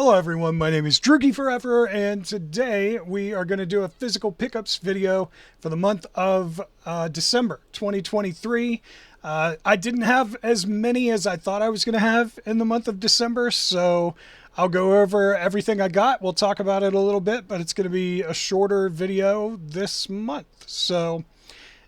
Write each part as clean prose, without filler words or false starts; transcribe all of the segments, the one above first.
Hello everyone, my name is Droogie Forever, and today we are going to do a physical pickups video for the month of December 2023. I didn't have as many as I thought I was going to have in the month of December, so I'll go over everything I got. We'll talk about it a little bit, but it's going to be a shorter video this month. So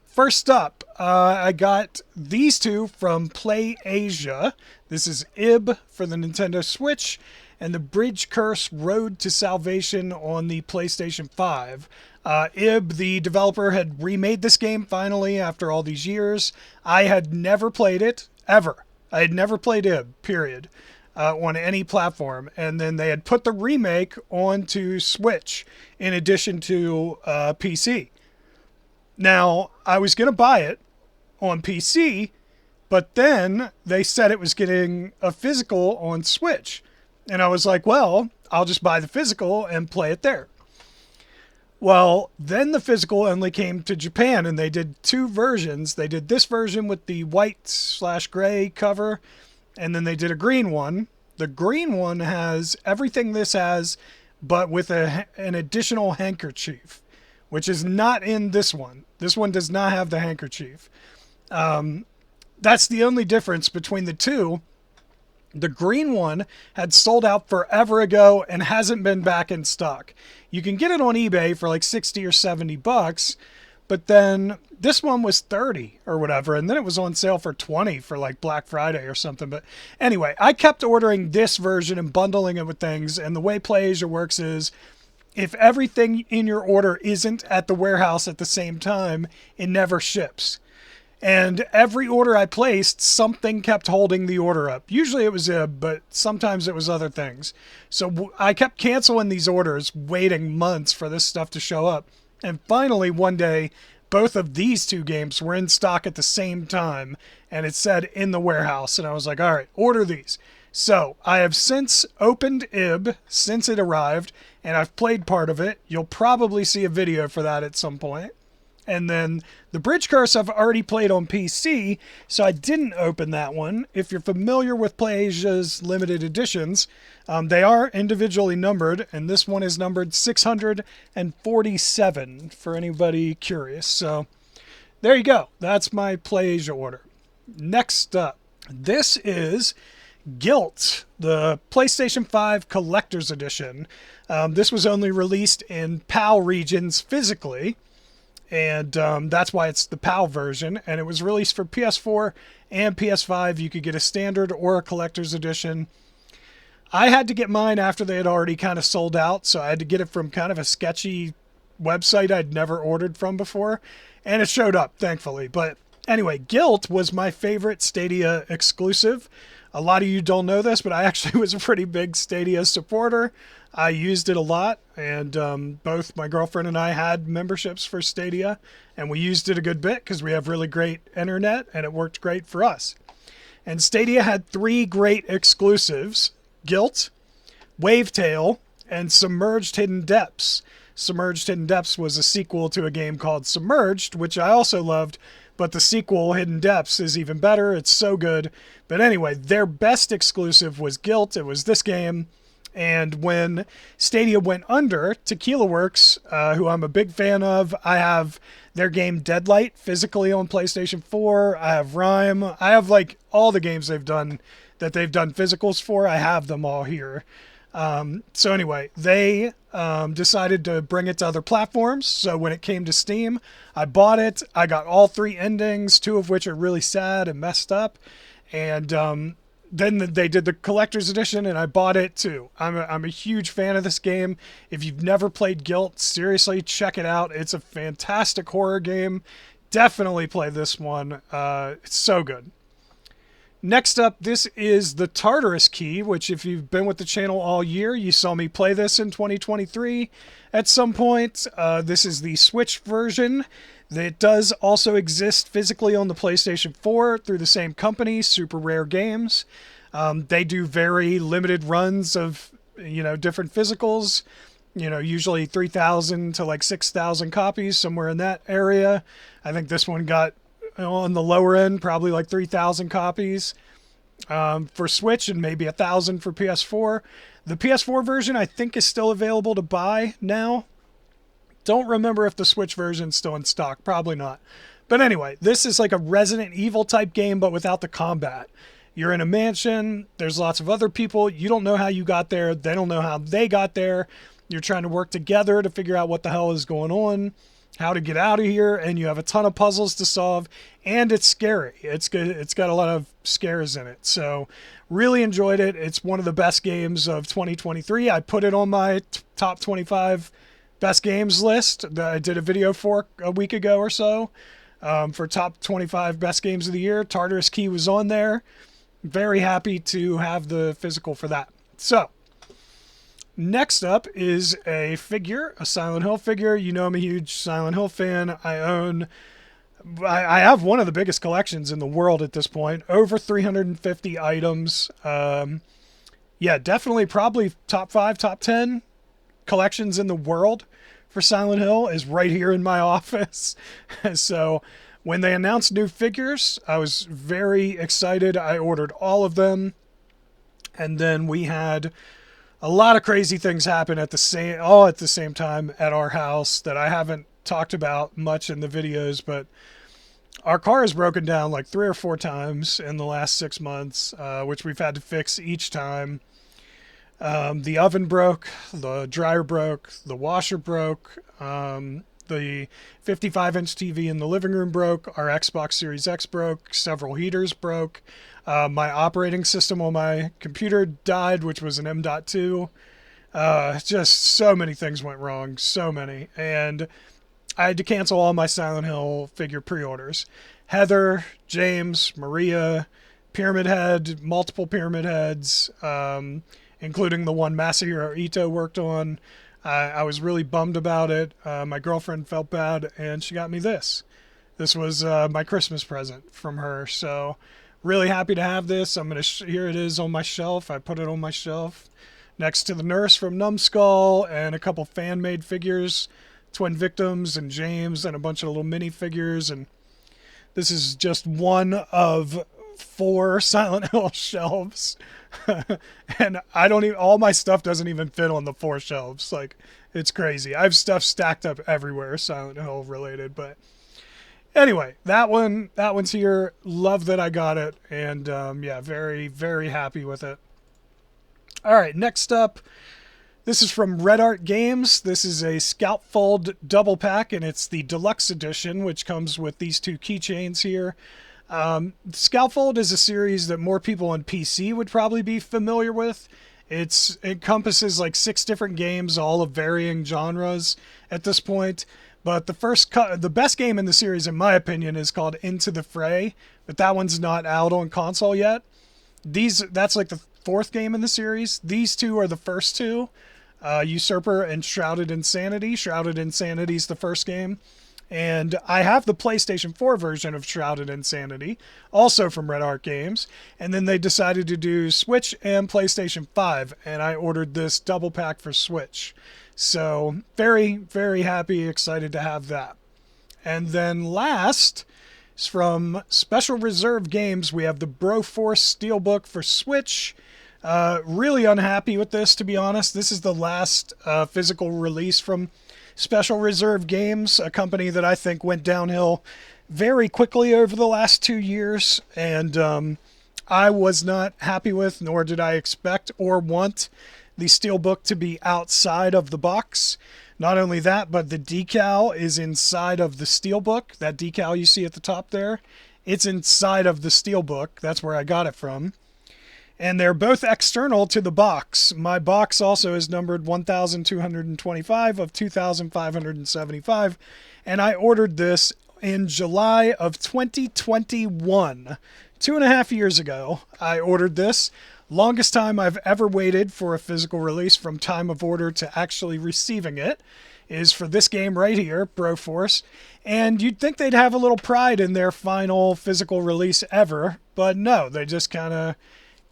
first up, I got these two from Play Asia. This is IB for the Nintendo Switch and the Bridge Curse Road to Salvation on the PlayStation 5. IB, the developer, had remade this game finally after all these years. I had never played it, ever. I had never played IB, period, on any platform. And then they had put the remake onto Switch in addition to PC. Now, I was going to buy it on PC, but then they said it was getting a physical on Switch. And I was like, well, I'll just buy the physical and play it there. Well, then the physical only came to Japan, and they did two versions. They did this version with the white/gray cover, and then they did a green one. The green one has everything this has, but with an additional handkerchief, which is not in this one. This one does not have the handkerchief. That's the only difference between the two. The green one had sold out forever ago and hasn't been back in stock. You can get it on eBay for like 60 or 70 bucks, but then this one was 30 or whatever, and then it was on sale for 20 for like Black Friday or something. But anyway, I kept ordering this version and bundling it with things, and the way Play Asia works is if everything in your order isn't at the warehouse at the same time, it never ships. And every order I placed, something kept holding the order up. Usually it was IB, but sometimes it was other things. So I kept canceling these orders, waiting months for this stuff to show up. And finally, one day, both of these two games were in stock at the same time, and it said in the warehouse. And I was like, all right, order these. So I have since opened IB since it arrived, and I've played part of it. You'll probably see a video for that at some point. And then the Bridge Curse I've already played on PC, so I didn't open that one. If you're familiar with Play Asia's limited editions, they are individually numbered, and this one is numbered 647 for anybody curious. So there you go. That's my Play Asia order. Next up, this is Gylt, the PlayStation 5 Collector's Edition. This was only released in PAL regions physically, and that's why it's the PAL version, and it was released for PS4 and PS5. You could get a standard or a collector's edition. I had to get mine after they had already kind of sold out, so I had to get it from kind of a sketchy website I'd never ordered from before, and it showed up, thankfully. But anyway, Gylt was my favorite Stadia exclusive. A lot of you don't know this, but I actually was a pretty big Stadia supporter. I used it a lot, and both my girlfriend and I had memberships for Stadia, and we used it a good bit because we have really great internet, and it worked great for us. And Stadia had three great exclusives: Gylt, Wavetale, and Submerged Hidden Depths. Submerged Hidden Depths was a sequel to a game called Submerged, which I also loved, but the sequel, Hidden Depths, is even better. It's so good. But anyway, their best exclusive was Gylt. It was this game. And when Stadia went under, Tequila Works, who I'm a big fan of, I have their game Deadlight physically on PlayStation 4. I have Rime. I have like all the games they've done that they've done physicals for. I have them all here. So anyway, they decided to bring it to other platforms. So when it came to Steam, I bought it. I got all three endings, two of which are really sad and messed up. And then they did the collector's edition, and I bought it too. I'm a huge fan of this game. If you've never played Gylt, seriously, check it out. It's a fantastic horror game. Definitely play this one. It's so good. Next up, this is the Tartarus Key, which if you've been with the channel all year, you saw me play this in 2023 at some point. This is the Switch version. It does also exist physically on the PlayStation 4 through the same company, Super Rare Games. They do very limited runs of, different physicals, usually 3,000 to like 6,000 copies, somewhere in that area. I think this one got on the lower end, probably like 3,000 copies for Switch and maybe 1,000 for PS4. The PS4 version, I think, is still available to buy now. Don't remember if the Switch version is still in stock. Probably not. But anyway, this is like a Resident Evil type game, but without the combat. You're in a mansion. There's lots of other people. You don't know how you got there. They don't know how they got there. You're trying to work together to figure out what the hell is going on, how to get out of here, and you have a ton of puzzles to solve, and it's scary. It's good. It's got a lot of scares in it. So really enjoyed it. It's one of the best games of 2023. I put it on my top 25 best games list that I did a video for a week ago or so, for top 25 best games of the year. Tartarus Key was on there. Very happy to have the physical for that. So next up is a figure, a Silent Hill figure. You know I'm a huge Silent Hill fan. I have one of the biggest collections in the world at this point. Over 350 items. Yeah, definitely probably top 5, top 10 collections in the world for Silent Hill is right here in my office. So when they announced new figures, I was very excited. I ordered all of them. And then we had a lot of crazy things happen at the same time at our house that I haven't talked about much in the videos, but our car has broken down like 3 or 4 times in the last 6 months, which we've had to fix each time. The oven broke, the dryer broke, the washer broke, the 55-inch TV in the living room broke, our Xbox Series X broke, several heaters broke, my operating system on my computer died, which was an M.2. Just so many things went wrong, so many, and I had to cancel all my Silent Hill figure pre-orders. Heather, James, Maria, Pyramid Head, multiple Pyramid Heads, including the one Masahiro Ito worked on. I was really bummed about it. My girlfriend felt bad, and she got me this. This was my Christmas present from her, so really happy to have this. Here it is on my shelf. I put it on my shelf next to the nurse from Numbskull and a couple fan-made figures, Twin Victims and James, and a bunch of little mini figures. And this is just one of 4 Silent Hill shelves. And all my stuff doesn't even fit on the 4 shelves. Like, it's crazy. I have stuff stacked up everywhere Silent Hill related, but anyway, that one's here. Love that I got it, and yeah, very, very happy with it. All right, next up, this is from Red Art Games. This is a Scalpfold double pack, and it's the deluxe edition, which comes with these 2 keychains here. Scalpfold is a series that more people on PC would probably be familiar with. It encompasses like 6 different games, all of varying genres at this point. But the best game in the series, in my opinion, is called Into the Fray, but that one's not out on console yet. That's like the 4th game in the series. These 2 are the first 2, Usurper and Shrouded Insanity. Shrouded Insanity is the first game. And I have the PlayStation 4 version of Shrouded Insanity, also from Red Art Games. And then they decided to do Switch and PlayStation 5, and I ordered this double pack for Switch. So very, very happy, excited to have that. And then last is from Special Reserve Games. We have the Broforce Steelbook for Switch. Really unhappy with this, to be honest. This is the last physical release from Special Reserve Games, a company that I think went downhill very quickly over the last 2 years, and I was not happy with, nor did I expect or want the Steelbook to be outside of the box. Not only that, but the decal is inside of the Steelbook. That decal you see at the top there, it's inside of the Steelbook. That's where I got it from. And they're both external to the box. My box also is numbered 1,225 of 2,575. And I ordered this in July of 2021. 2.5 years ago, I ordered this. Longest time I've ever waited for a physical release from time of order to actually receiving it is for this game right here, Broforce. And you'd think they'd have a little pride in their final physical release ever. But no, they just kind of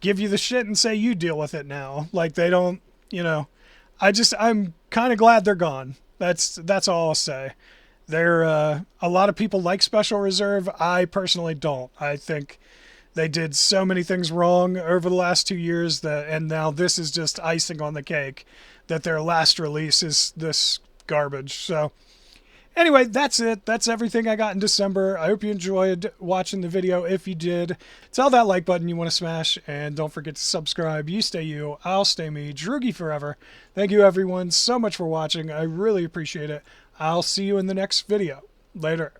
give you the shit and say you deal with it now. Like, they don't, I'm kind of glad they're gone. That's all I'll say. A lot of people like Special Reserve. I personally don't. I think They did so many things wrong over the last 2 years and now this is just icing on the cake that their last release is this garbage. So anyway, that's it. That's everything I got in December. I hope you enjoyed watching the video. If you did, tell that like button you want to smash, and don't forget to subscribe. You stay you, I'll stay me, Droogie forever. Thank you everyone so much for watching. I really appreciate it. I'll see you in the next video. Later.